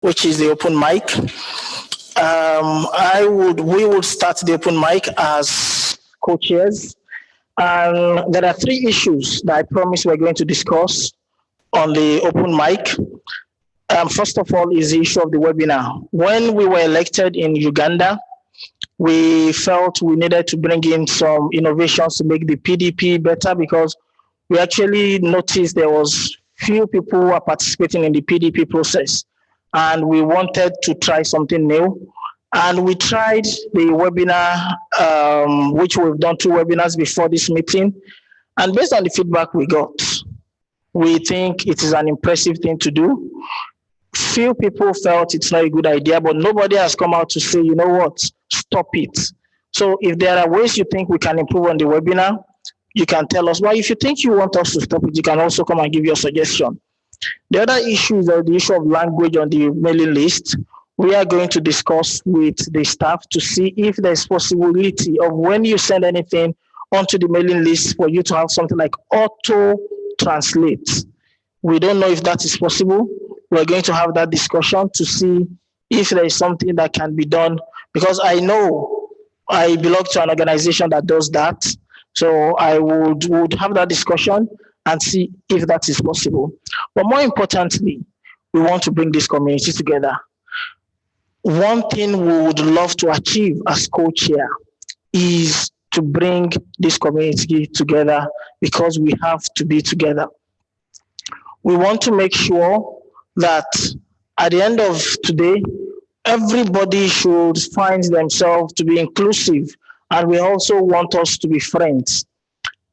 which is the open mic. We would start the open mic as co-chairs. And there are three issues that I promise we're going to discuss on the open mic. First of all is the issue of the webinar. When we were elected in Uganda, we felt we needed to bring in some innovations to make the PDP better, because we actually noticed there was few people who were participating in the PDP process, and we wanted to try something new. And we tried the webinar, which we've done 2 webinars before this meeting. And based on the feedback we got, we think it is an impressive thing to do. Few people felt it's not a good idea, but nobody has come out to say, you know what, stop it. So if there are ways you think we can improve on the webinar, you can tell us. Well, if you think you want us to stop it, you can also come and give your suggestion. The other issue is the issue of language on the mailing list. We are going to discuss with the staff to see if there's possibility of, when you send anything onto the mailing list, for you to have something like auto translate. We don't know if that is possible. We're going to have that discussion to see if there is something that can be done, because I know I belong to an organization that does that. So I would have that discussion and see if that is possible. But more importantly, we want to bring this community together. One thing we would love to achieve as co-chair is to bring this community together, because we have to be together. We want to make sure that at the end of today, everybody should find themselves to be inclusive, and we also want us to be friends.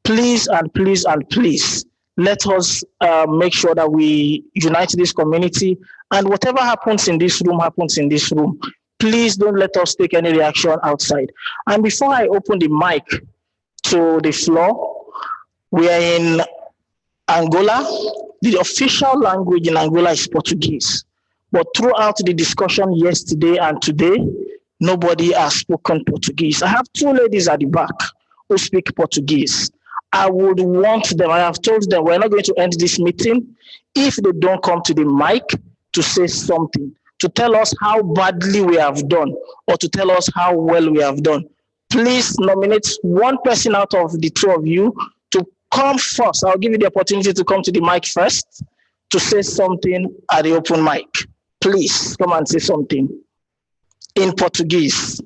Please and please and please, let us make sure that we unite this community, and whatever happens in this room happens in this room. Please don't let us take any reaction outside. And before I open the mic to the floor, we are in Angola. The official language in Angola is Portuguese. But throughout the discussion yesterday and today, nobody has spoken Portuguese. I have 2 ladies at the back who speak Portuguese. I would want them, I have told them, we're not going to end this meeting if they don't come to the mic to say something, to tell us how badly we have done, or to tell us how well we have done. Please nominate one person out of the 2 of you to come first. I'll give you the opportunity to come to the mic first to say something at the open mic. Please come and say something in Portuguese.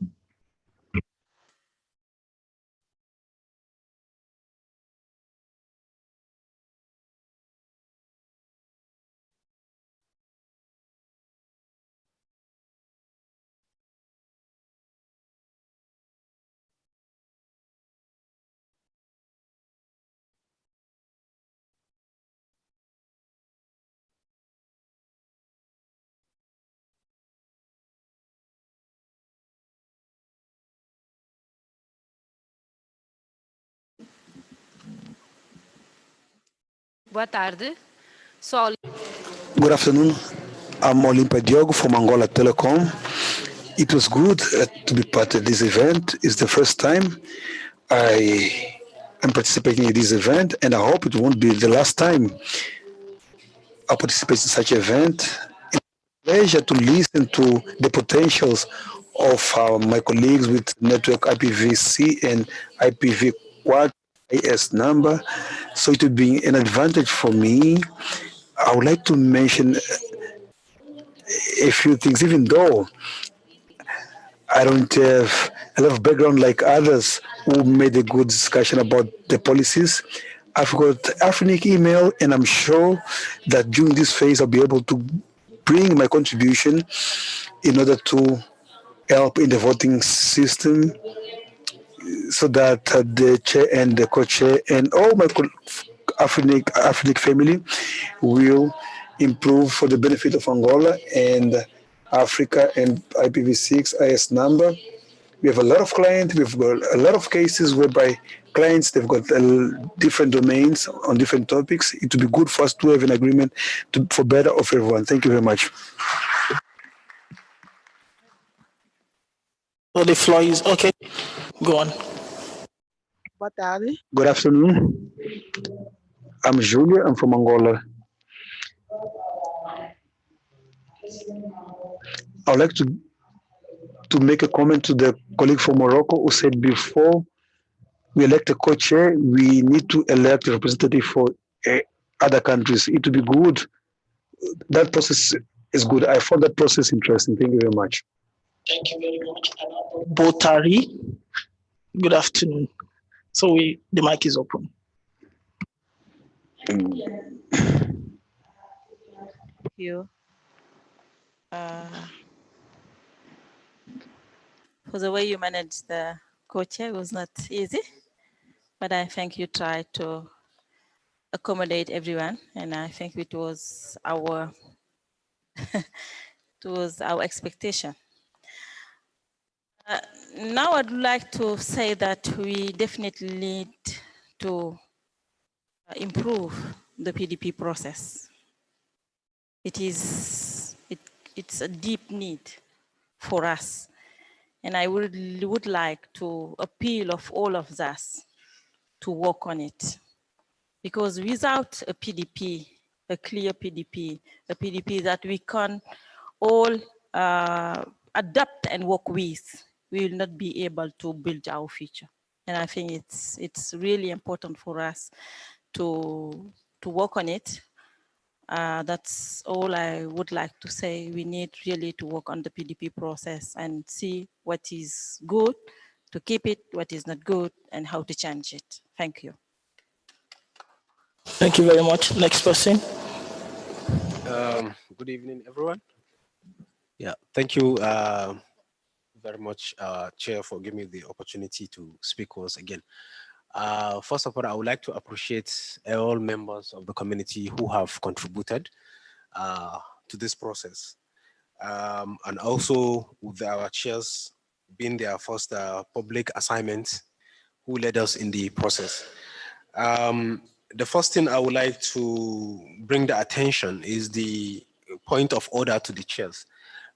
Boa tarde. Good afternoon. I'm Olympia Diogo from Angola Telecom. It was good to be part of this event. It's the first time I am participating in this event, and I hope it won't be the last time I participate in such an event. It's a pleasure to listen to the potentials of my colleagues with network IPv6 and IPv4 AS number. So it would be an advantage for me. I would like to mention a few things, even though I don't have a lot of background like others who made a good discussion about the policies. I've got AFRINIC email, and I'm sure that during this phase I'll be able to bring my contribution in order to help in the voting system, so that the chair and the co-chair and all my AFRINIC family will improve for the benefit of Angola and Africa and IPv6 IS number. We have a lot of clients. We've got a lot of cases whereby clients, they've got different domains on different topics. It would be good for us to have an agreement for better of everyone. Thank you very much. So the floor is okay. Go on. Boa tarde. Good afternoon. I'm Julia. I'm from Angola. I would like to make a comment to the colleague from Morocco who said before we elect a co-chair, we need to elect a representative for other countries. It would be good. That process is good. I found that process interesting. Thank you very much. Thank you very much. Botari, good afternoon. So the mic is open. Thank you. For the way you managed the co-chair was not easy, but I think you tried to accommodate everyone, and I think it was our expectation. Now I'd like to say that we definitely need to improve the PDP process. It's a deep need for us. And I would like to appeal of all of us to work on it. Because without a PDP, a clear PDP, a PDP that we can all adapt and work with, we will not be able to build our future. And I think it's really important for us to work on it. That's all I would like to say. We need really to work on the PDP process and see what is good, to keep it, what is not good, and how to change it. Thank you. Thank you very much. Next person. Good evening, everyone. Yeah, thank you very much, Chair, for giving me the opportunity to speak once again. First of all, I would like to appreciate all members of the community who have contributed to this process. And also with our chairs being their first public assignment, who led us in the process. The first thing I would like to bring the attention is the point of order to the chairs.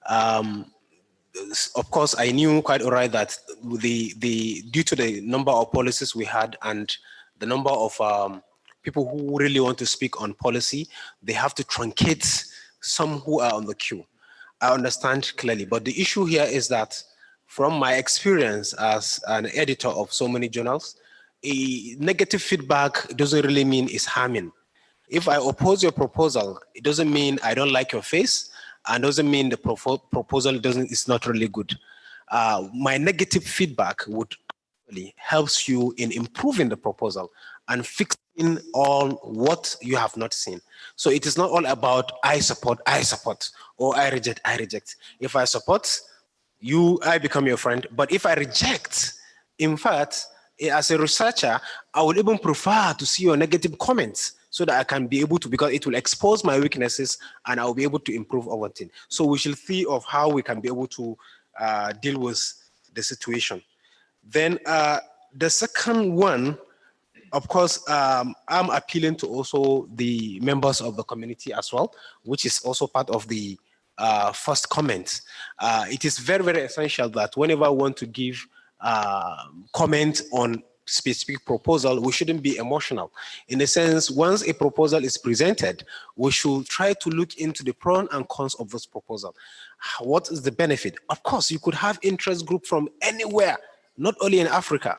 Of course, I knew quite all right that due to the number of policies we had and the number of people who really want to speak on policy, they have to truncate some who are on the queue. I understand clearly, but the issue here is that from my experience as an editor of so many journals, a negative feedback doesn't really mean it's harming. If I oppose your proposal, it doesn't mean I don't like your face, and doesn't mean the proposal is not really good. My negative feedback would really helps you in improving the proposal and fixing all what you have not seen. So it is not all about I support, or I reject. If I support, I become your friend. But if I reject, in fact, as a researcher, I would even prefer to see your negative comments so that I can be able to, because it will expose my weaknesses and I'll be able to improve over things. So we shall see of how we can be able to deal with the situation. Then the second one, of course, I'm appealing to also the members of the community as well, which is also part of the first comment. It is very, very essential that whenever I want to give comment on specific proposal, we shouldn't be emotional. In a sense, once a proposal is presented, we should try to look into the pros and cons of this proposal. What is the benefit? Of course, you could have interest group from anywhere, not only in Africa,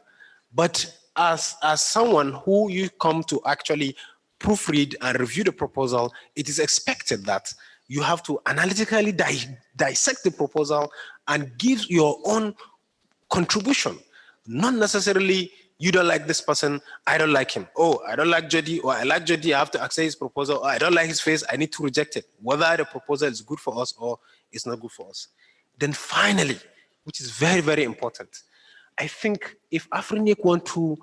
but as someone who you come to actually proofread and review the proposal, it is expected that you have to analytically dissect the proposal and give your own contribution. Not necessarily you don't like this person, I don't like him. Oh, I don't like Jody, or I like Jody, I have to accept his proposal, or I don't like his face, I need to reject it. Whether the proposal is good for us or it's not good for us. Then finally, which is very, very important, I think if AFRINIC want to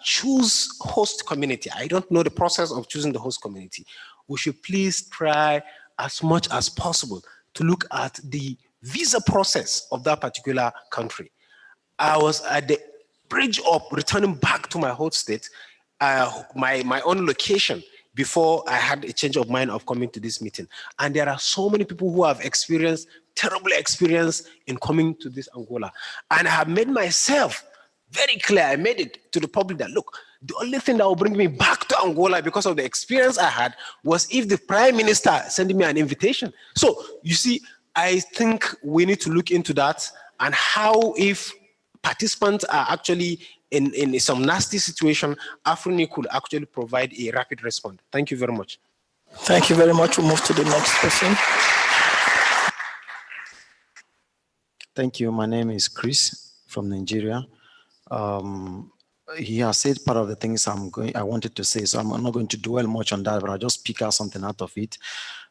choose host community, I don't know the process of choosing the host community, we should please try as much as possible to look at the visa process of that particular country. I was at the bridge of returning back to my host state, my own location, before I had a change of mind of coming to this meeting. And there are so many people who have experienced terrible experience in coming to this Angola. And I have made myself very clear, I made it to the public that, look, the only thing that will bring me back to Angola because of the experience I had was if the Prime Minister sent me an invitation. So you see, I think we need to look into that and how, if participants are actually in some nasty situation, AFRINIC could actually provide a rapid response. Thank you very much. Thank you very much. We'll move to the next person. Thank you. My name is Chris from Nigeria. He has said part of the things I wanted to say, so I'm not going to dwell much on that, but I'll just pick out something out of it.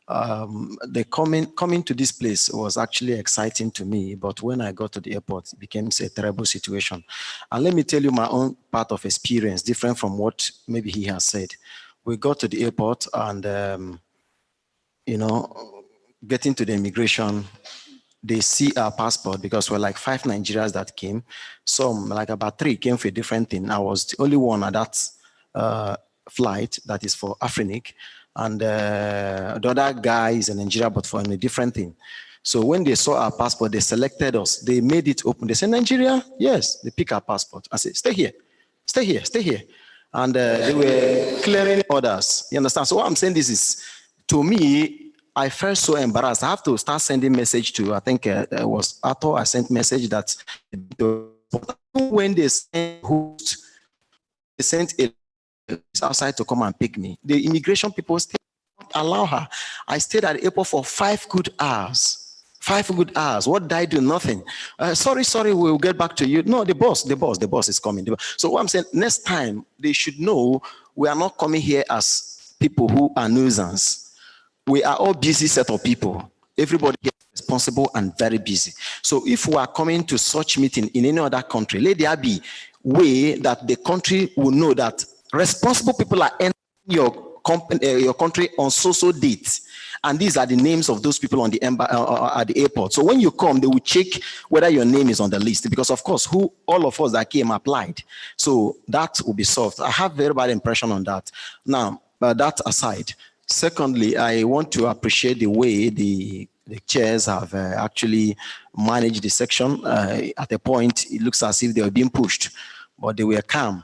The coming to this place was actually exciting to me, but when I got to the airport, it became a terrible situation. And let me tell you my own part of experience, different from what maybe he has said. We got to the airport and, you know, getting to the immigration, they see our passport because we're like 5 Nigerians that came. Some, like about 3 came for a different thing. I was the only one at that flight that is for AFRINIC. And the other guy is in Nigeria, but for a different thing. So when they saw our passport, they selected us. They made it open. They said, Nigeria? Yes. They pick our passport. I said, stay here, stay here, stay here. And they were clearing orders. You understand? So what I'm saying this is, to me, I felt so embarrassed. I have to start sending message to, I think it was Arthur. I sent message that when they sent a outside to come and pick me, the immigration people still don't allow her. I stayed at the airport for 5 good hours. 5 good hours. What did I do? Nothing. Sorry, we'll get back to you. No, the boss is coming. So what I'm saying, next time they should know we are not coming here as people who are nuisance. We are all busy set of people. Everybody is responsible and very busy. So if we are coming to such meeting in any other country, let there be way that the country will know that responsible people are entering your country on so dates. And these are the names of those people on the at the airport. So when you come, they will check whether your name is on the list. Because of course, all of us that came applied. So that will be solved. I have very bad impression on that. Now, that aside, secondly, I want to appreciate the way the chairs have actually managed the section. At a point, it looks as if they were being pushed, but they were calm.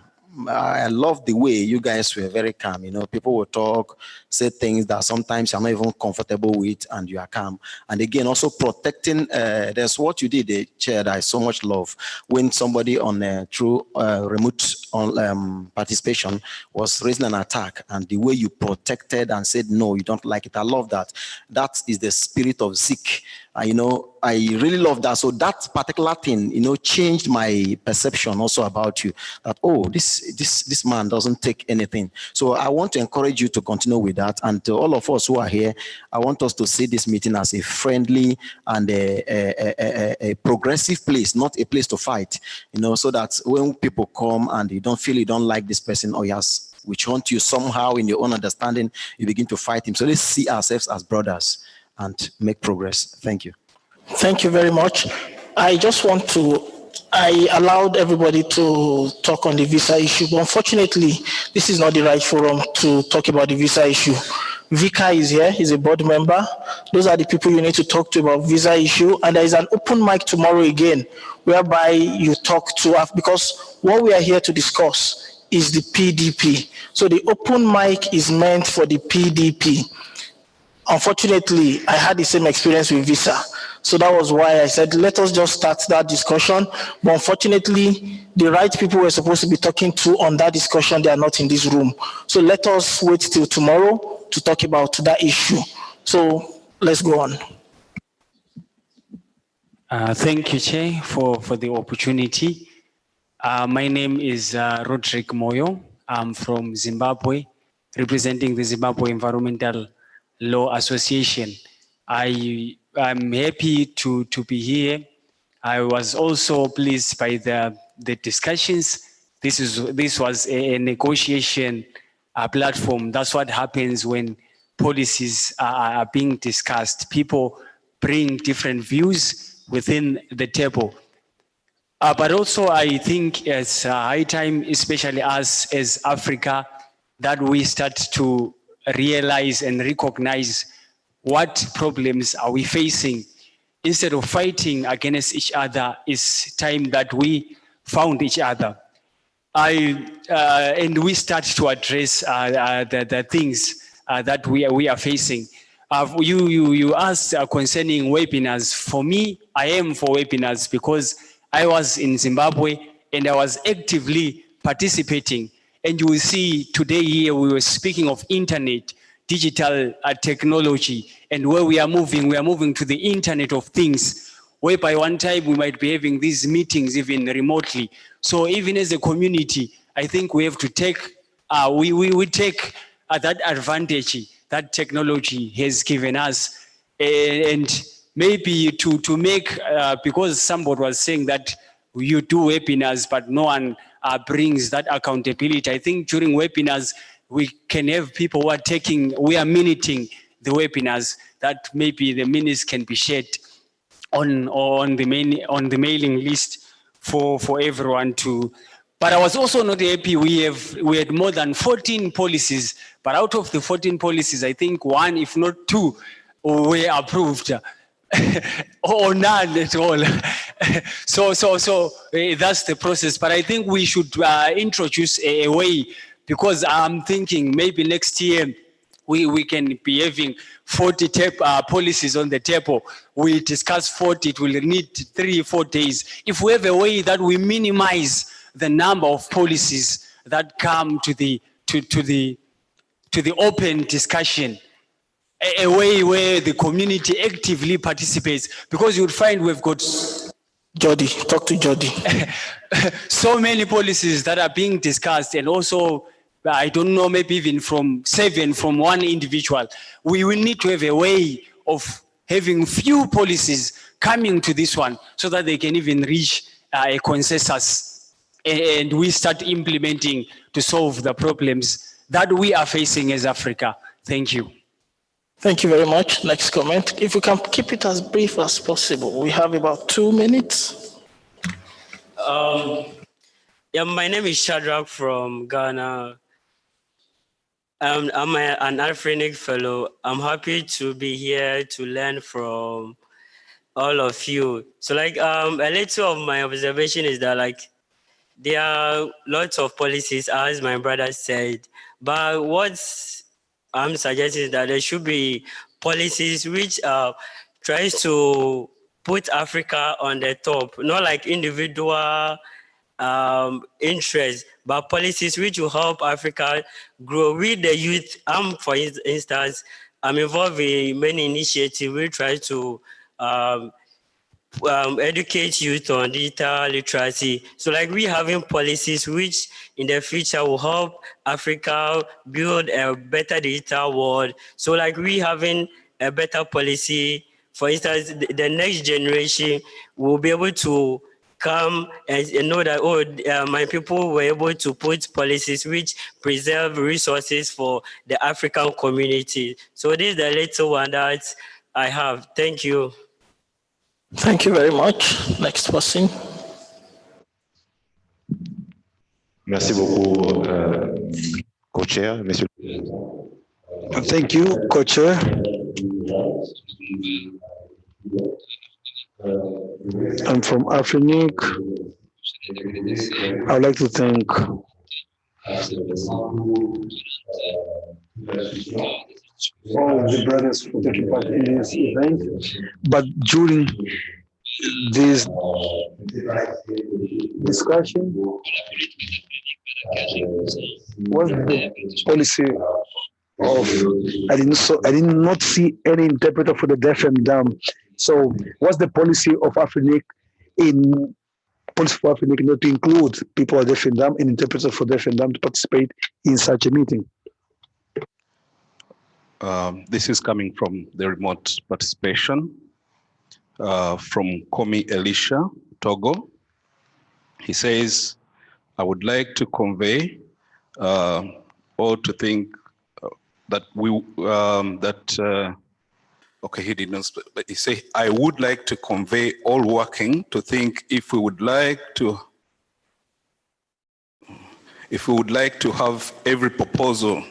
I love the way you guys were very calm. You know, people will talk, say things that sometimes you're not even comfortable with, and you are calm. And again, also protecting, there's what you did, the chair that I so much love. When somebody on through remote participation was raising an attack, and the way you protected and said, no, you don't like it. I love that. That is the spirit of Zik. You know, I really love that. So that particular thing, you know, changed my perception also about you. That, oh, this man doesn't take anything. So I want to encourage you to continue with that. And to all of us who are here, I want us to see this meeting as a friendly and a progressive place, not a place to fight. You know, so that when people come and you don't feel you don't like this person, or yes, which want you somehow in your own understanding, you begin to fight him. So let's see ourselves as brothers and make progress. Thank you. Thank you very much. I allowed everybody to talk on the visa issue, but unfortunately, this is not the right forum to talk about the visa issue. Vika is here, he's a board member. Those are the people you need to talk to about visa issue. And there is an open mic tomorrow again, whereby you talk to, because what we are here to discuss is the PDP. So the open mic is meant for the PDP. Unfortunately, I had the same experience with visa. So that was why I said, let us just start that discussion. But unfortunately, the right people we're supposed to be talking to on that discussion, they are not in this room. So let us wait till tomorrow to talk about that issue. So let's go on. Thank you, Chair, for the opportunity. My name is Roderick Moyo. I'm from Zimbabwe, representing the Zimbabwe Environmental Law Association. I'm happy to be here. I was also pleased by the discussions. This was a negotiation platform. That's what happens when policies are being discussed. People bring different views within the table. But also I think it's high time, especially us as Africa, that we start to realize and recognize what problems are we facing. Instead of fighting against each other, it's time that we found each other. And we start to address the things that we are facing. You asked concerning webinars. For me, I am for webinars because I was in Zimbabwe and I was actively participating. And you will see today here we were speaking of internet, digital technology, and where we are moving to the Internet of Things, whereby one time we might be having these meetings even remotely. So even as a community, I think we have to take, we take that advantage that technology has given us, and maybe to make, because somebody was saying that you do webinars, but no one brings that accountability. I think during webinars, we can have people who are minuting the webinars, that maybe the minutes can be shared on the mailing list for everyone to. But I was also not happy. We had more than 14 policies, but out of the 14 policies, I think one, if not two, were approved. Or none at all. So that's the process. But I think we should introduce a way, because I'm thinking maybe next year we can be having 40 policies on the table. We discuss 40, it will need 3-4 days. If we have a way that we minimize the number of policies that come to the open discussion, a way where the community actively participates, because you'll find we've got Jody, talk to Jody. so many policies that are being discussed, and also I don't know, maybe even from one individual. We will need to have a way of having few policies coming to this one so that they can even reach a consensus, and we start implementing to solve the problems that we are facing as Africa. Thank you. Thank you very much. Next comment. If we can keep it as brief as possible. We have about 2 minutes. Yeah, my name is Shadrach from Ghana. I'm an AFRINIC fellow. I'm happy to be here to learn from all of you. So a little of my observation is that there are lots of policies, as my brother said, but what I'm suggesting is that there should be policies which tries to put Africa on the top, not like individual interests, but policies which will help Africa grow. With the youth, for instance, I'm involved in many initiatives which try to educate youth on digital literacy. So we having policies which in the future will help Africa build a better digital world. So we having a better policy. For instance, the next generation will be able to come and know that, my people were able to put policies which preserve resources for the African community. So this is the little one that I have. Thank you. Thank you very much. Next person. Merci beaucoup, co-chair, monsieur. Thank you, co-chair. I'm from AFRINIC. I would like to thank all the brothers for taking part in this event. But during this discussion, what's the policy of, I did not see any interpreter for the deaf and dumb. So what's the policy of AFRINIC not to include people who are deaf and dumb and interpreters for deaf and dumb to participate in such a meeting? This is coming from the remote participation from Komi Elisha, Togo. He says, I would like to convey or to think that okay, he did not, but he said, I would like to convey all working to think if we would like to have every proposal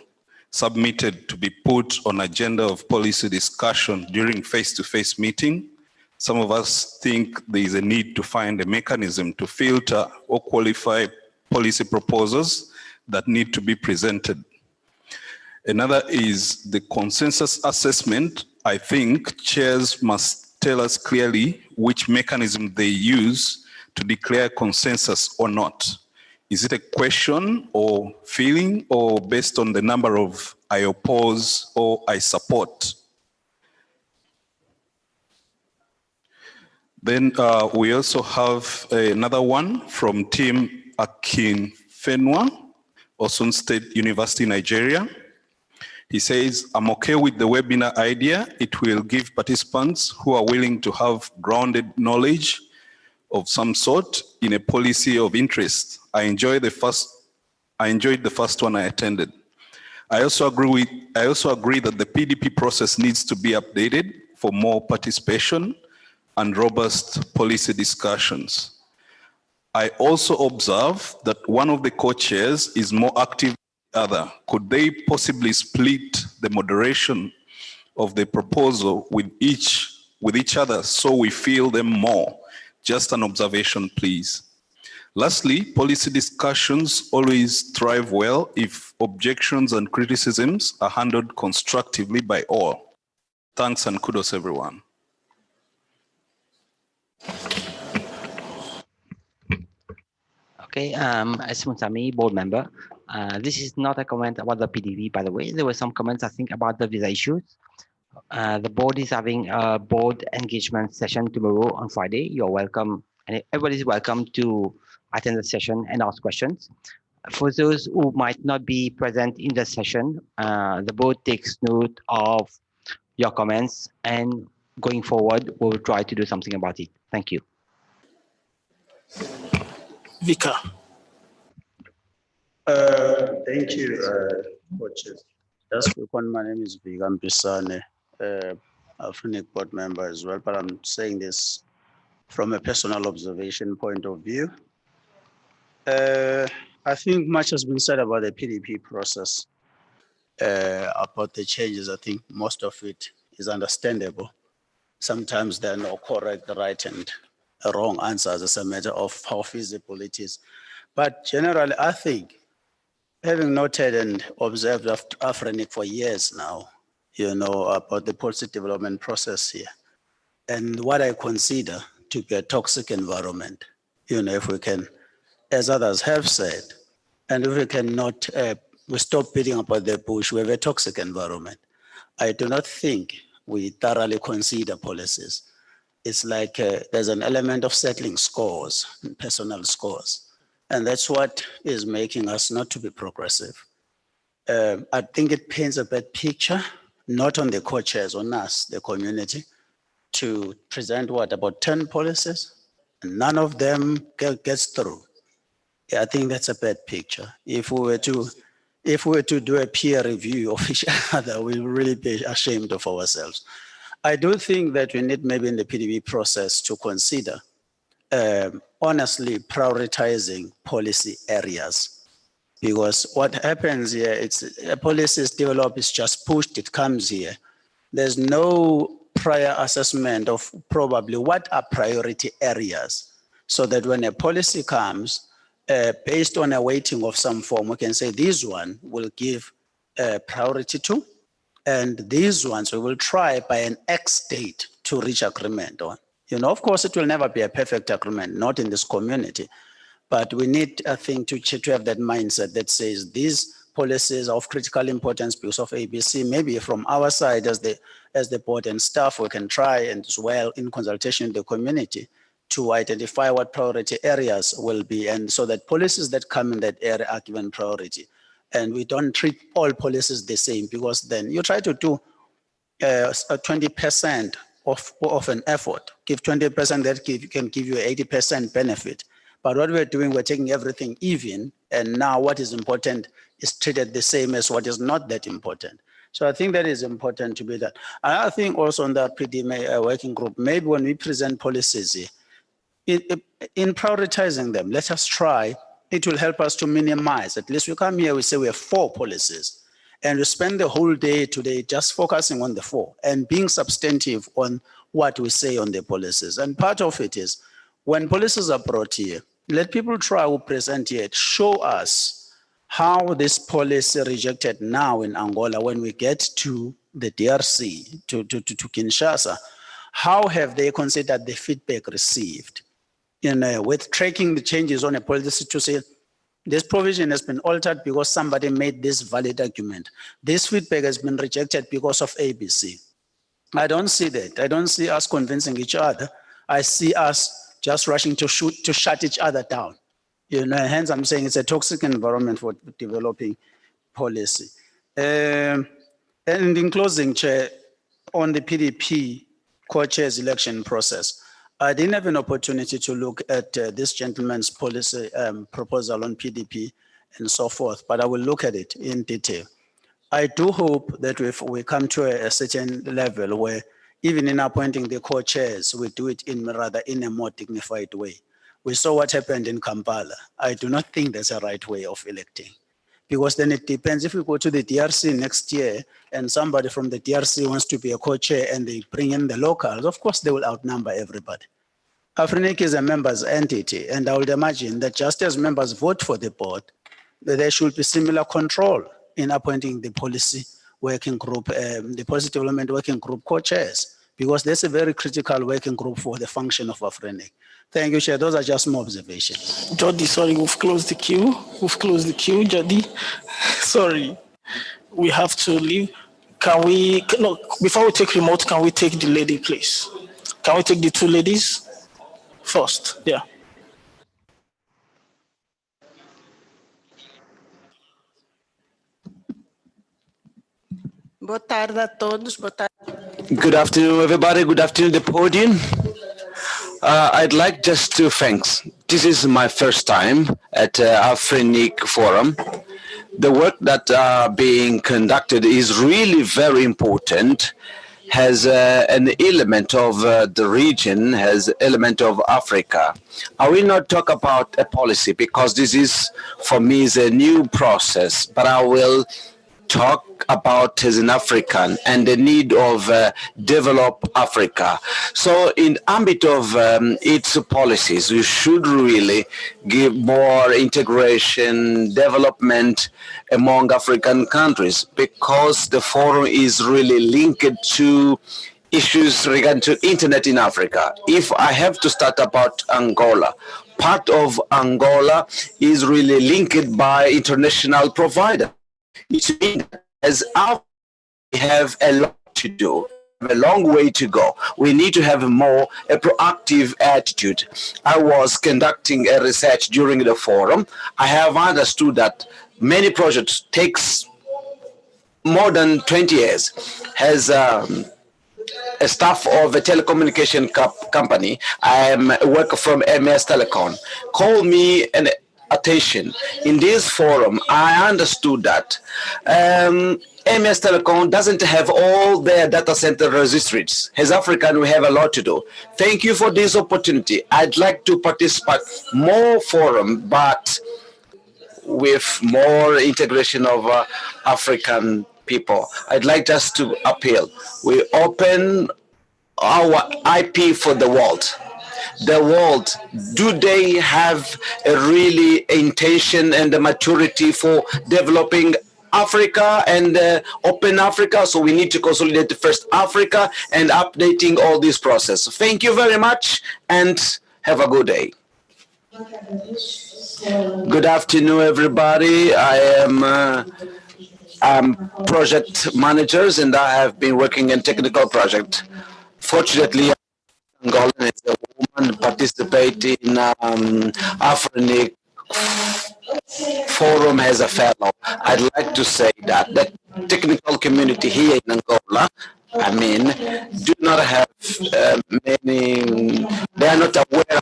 submitted to be put on agenda of policy discussion during face-to-face meeting. Some of us think there is a need to find a mechanism to filter or qualify policy proposals that need to be presented. Another is the consensus assessment I think chairs must tell us clearly which mechanism they use to declare consensus or not. Is it a question or feeling or based on the number of I oppose or I support? Then we also have another one from Team Akinfenwa, Osun State University, Nigeria. He says, I'm okay with the webinar idea. It will give participants who are willing to have grounded knowledge of some sort in a policy of interest. I enjoyed the first one I attended. I also agree that the PDP process needs to be updated for more participation and robust policy discussions. I also observe that one of the co-chairs is more active than the other. Could they possibly split the moderation of the proposal with each other so we feel them more? Just an observation, please. Lastly, policy discussions always thrive well if objections and criticisms are handled constructively by all. Thanks and kudos, everyone. Okay, as Muntami, board member, this is not a comment about the PDP, by the way. There were some comments, I think, about the visa issues. The board is having a board engagement session tomorrow on Friday. You're welcome, and everybody is welcome to attend the session and ask questions. For those who might not be present in the session, the board takes note of your comments, and going forward, we'll try to do something about it. Thank you. Vika. Thank you, coaches. Just quick one, my name is Vigam Pisane, AFRINIC board member as well, but I'm saying this from a personal observation point of view. I think much has been said about the PDP process, about the changes. I think most of it is understandable. Sometimes there are no correct, right, and wrong answers as a matter of how feasible it is. But generally, I think, having noted and observed AFRINIC for years now, you know, about the policy development process here, and what I consider to be a toxic environment, you know, if we can, as others have said, and if we cannot, we stop beating about the bush, we have a toxic environment. I do not think we thoroughly consider policies. It's like there's an element of settling scores, personal scores. And that's what is making us not to be progressive. I think it paints a bad picture, not on the co-chairs, on us, the community, to present what, about 10 policies? And none of them gets through. Yeah, I think that's a bad picture. If we were to do a peer review of each other, we would really be ashamed of ourselves. I do think that we need maybe in the PDP process to consider honestly prioritizing policy areas, because what happens here, it's a policy is developed, it's just pushed, it comes here. There's no prior assessment of probably what are priority areas, so that when a policy comes, based on a weighting of some form, we can say this one will give priority to, and these ones we will try by an X date to reach agreement on. You know, of course, it will never be a perfect agreement, not in this community, but we need, I think, to have that mindset that says these policies are of critical importance because of ABC. Maybe from our side as the board and staff, we can try and as well in consultation with the community to identify what priority areas will be, and so that policies that come in that area are given priority. And we don't treat all policies the same, because then you try to do 20% of an effort, give 20% that can give you 80% benefit. But what we're doing, we're taking everything even, and now what is important is treated the same as what is not that important. So I think that is important to be that. And I think also on the PDP working group, maybe when we present policies, in prioritizing them, let us try, it will help us to minimize. At least we come here, we say we have 4 policies, and we spend the whole day today just focusing on the 4 and being substantive on what we say on the policies. And part of it is, when policies are brought here, let people try who present here, show us how this policy rejected now in Angola, when we get to the DRC to Kinshasa, how have they considered the feedback received with tracking the changes on a policy to say, this provision has been altered because somebody made this valid argument. This feedback has been rejected because of ABC. I don't see that. I don't see us convincing each other. I see us just rushing to shut each other down. Hence I'm saying it's a toxic environment for developing policy. And in closing, Chair, on the PDP co-chairs election process, I didn't have an opportunity to look at this gentleman's policy proposal on PDP and so forth, but I will look at it in detail. I do hope that if we come to a certain level where even in appointing the co-chairs, we do it in a more dignified way. We saw what happened in Kampala. I do not think that's a right way of electing, because then it depends. If we go to the DRC next year and somebody from the DRC wants to be a co-chair and they bring in the locals, of course they will outnumber everybody. AFRINIC is a members entity, and I would imagine that just as members vote for the board, there should be similar control in appointing the policy working group, the policy development working group co-chairs, because there's a very critical working group for the function of AFRINIC. Thank you, Chair. Those are just more observations. Jody, sorry, we've closed the queue. We've closed the queue, Jody. Sorry, we have to leave. Can we, no, before we take remote, can we take the lady, please? Can we take the two ladies first? Yeah. Boa tarde a todos. Boa tarde. Good afternoon, everybody. Good afternoon, the podium. I'd like just to thank. This is my first time at AFRINIC Forum. The work that being conducted is really very important. Has an element of the region, has element of Africa. I will not talk about a policy because this is, for me, is a new process, but I will talk about as an African and the need of develop Africa. So in ambit of its policies, we should really give more integration, development among African countries, because the forum is really linked to issues regarding to internet in Africa. If I have to start about Angola, part of Angola is really linked by international provider. It means as we have a lot to do, a long way to go. We need to have a proactive attitude. I was conducting a research during the forum. I have understood that many projects takes more than 20 years. Has a staff of a telecommunication company. I work from MS Telecom. Call me an attention. In this forum, I understood that MS Telecom doesn't have all their data center registries. As African, we have a lot to do. Thank you for this opportunity. I'd like to participate more forum, but with more integration of African people. I'd like just to appeal. We open our IP for the world. The world, do they have a really intention and the maturity for developing Africa and open Africa? So we need to consolidate first Africa and updating all this process. Thank you very much and have a good day. Good afternoon, everybody. I am project managers and I have been working in technical project. Fortunately, Angolan is a woman participating in AFRINIC Forum as a fellow. I'd like to say that the technical community here in Angola, I mean, do not have they are not aware of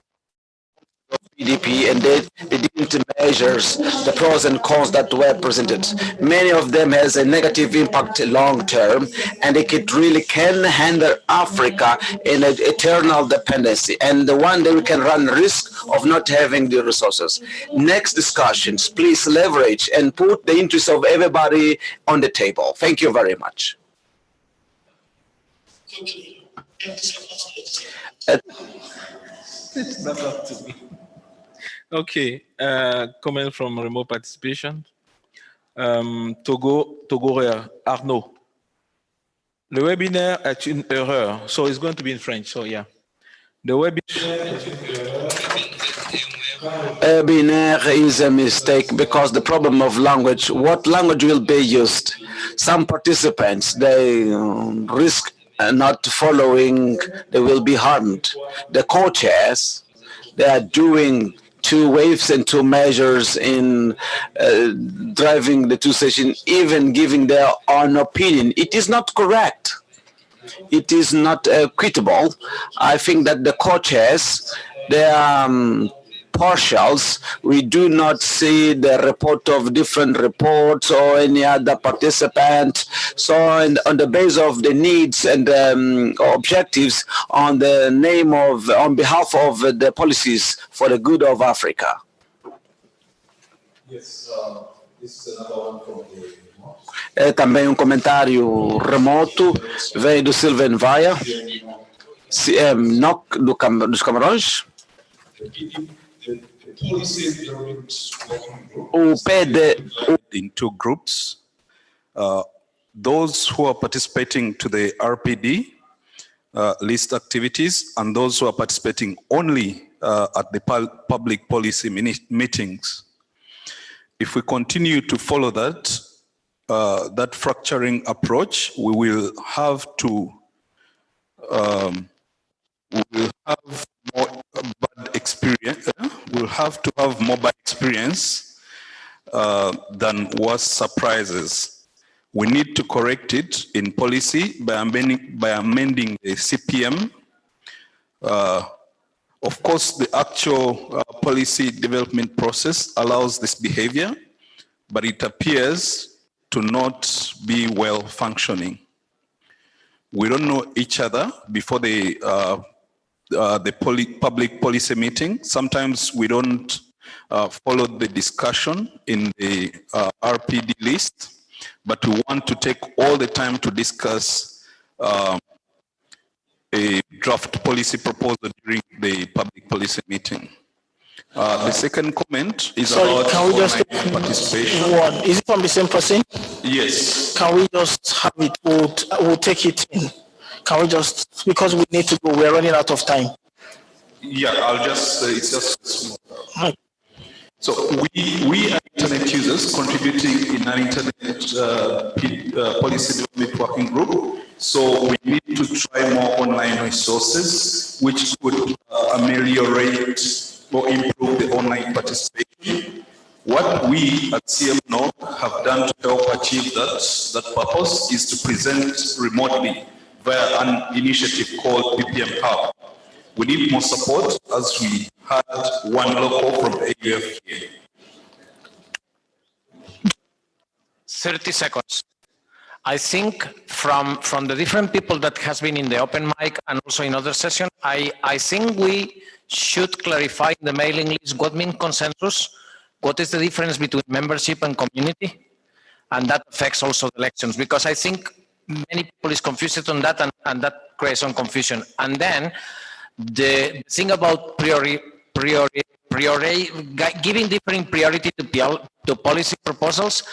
PDP, and they didn't measure the pros and cons that were presented. Many of them has a negative impact long term, and it really can handle Africa in an eternal dependency. And the one day we can run risk of not having the resources. Next discussions, please leverage and put the interests of everybody on the table. Thank you very much. It's not up to me. Okay, comment from remote participation. Togo, Arnaud. Le webinaire est une erreur. So it's going to be in French. So yeah. The Webinar is a mistake because the problem of language, what language will be used? Some participants, they risk not following, they will be harmed. The co-chairs, they are doing 2 waves and 2 measures in driving the 2 sessions, even giving their own opinion. It is not correct. It is not equitable. I think that the co-chairs, they are partials. We do not see the report of different reports or any other participant. So on the basis of the needs and objectives on behalf of the policies for the good of Africa. Yes, this is another one from the Também comentário remoto veio do Silvan Vaia, NOC dos Camarões. O PD in 2 groups. Those who are participating to the RPD list activities and those who are participating only at the public policy meetings. If we continue to follow that fracturing approach, we will have to have more bad experience. We'll have to have more bad experience than worse surprises. We need to correct it in policy by amending the CPM. Of course, the actual policy development process allows this behavior, but it appears to not be well functioning. We don't know each other before the public policy meeting. Sometimes we don't follow the discussion in the RPD list, but we want to take all the time to discuss a draft policy proposal during the public policy meeting. The second comment is about can we just participation. One. Is it from the same person? Yes. Can we just have it? We'll take it in. Can we just, because we need to go, we're running out of time. Yeah, I'll just, it's just small. So we are internet users contributing in an internet policy development working group. So we need to try more online resources, which could ameliorate or improve the online participation. What we at CMNO have done to help achieve that purpose is to present remotely via an initiative called PPM Hub. We need more support as we had one local from AUF here. 30 seconds. I think from the different people that has been in the open mic and also in other sessions, I think we should clarify in the mailing list what means consensus, what is the difference between membership and community, and that affects also the elections, because I think many people is confused on that, and that creates some confusion. And then the thing about giving different priority to policy proposals,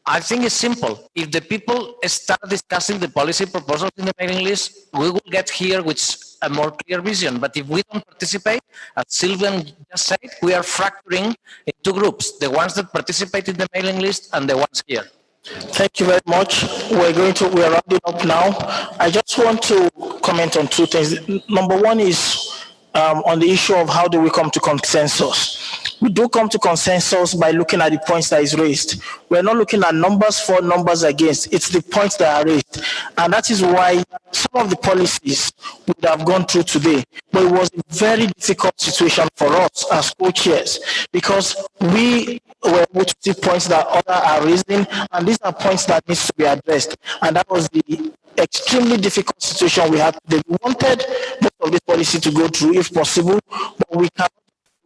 I think it's simple. If the people start discussing the policy proposals in the mailing list, we will get here with a more clear vision. But if we don't participate, as Sylvian just said, we are fracturing in 2 groups, the ones that participate in the mailing list and the ones here. Thank you very much. We're rounding up now. I just want to comment on 2 things. Number one is on the issue of how do we come to consensus. We do come to consensus by looking at the points that is raised. We're not looking at numbers for, numbers against. It's the points that are raised. And that is why some of the policies would have gone through today. But it was a very difficult situation for us as co-chairs, because we were able to see points that others are raising, and these are points that need to be addressed. And that was the extremely difficult situation we had. They wanted most of this policy to go through if possible, but we cannot.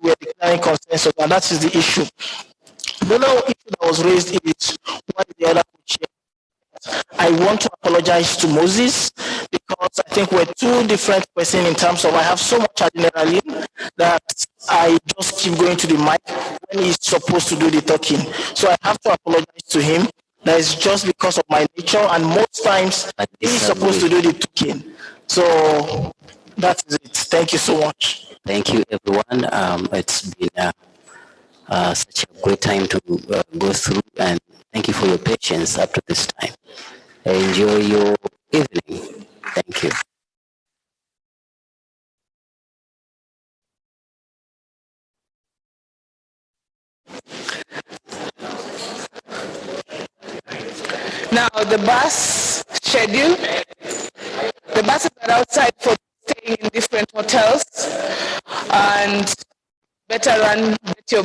We're declaring consensus, and that is the issue. The other issue that was raised is what the other co-chairs. I want to apologize to Moses, because I think we're 2 different persons in terms of I have so much adrenaline that I just keep going to the mic when he's supposed to do the talking. So I have to apologize to him. That is just because of my nature, and most times he's supposed to do the talking. So that is it. Thank you so much. Thank you, everyone. It's been such a great time to go through, and thank you for your patience up to this time. Enjoy your evening. Thank you. Now, the bus schedule, the buses are outside for staying in different hotels and better run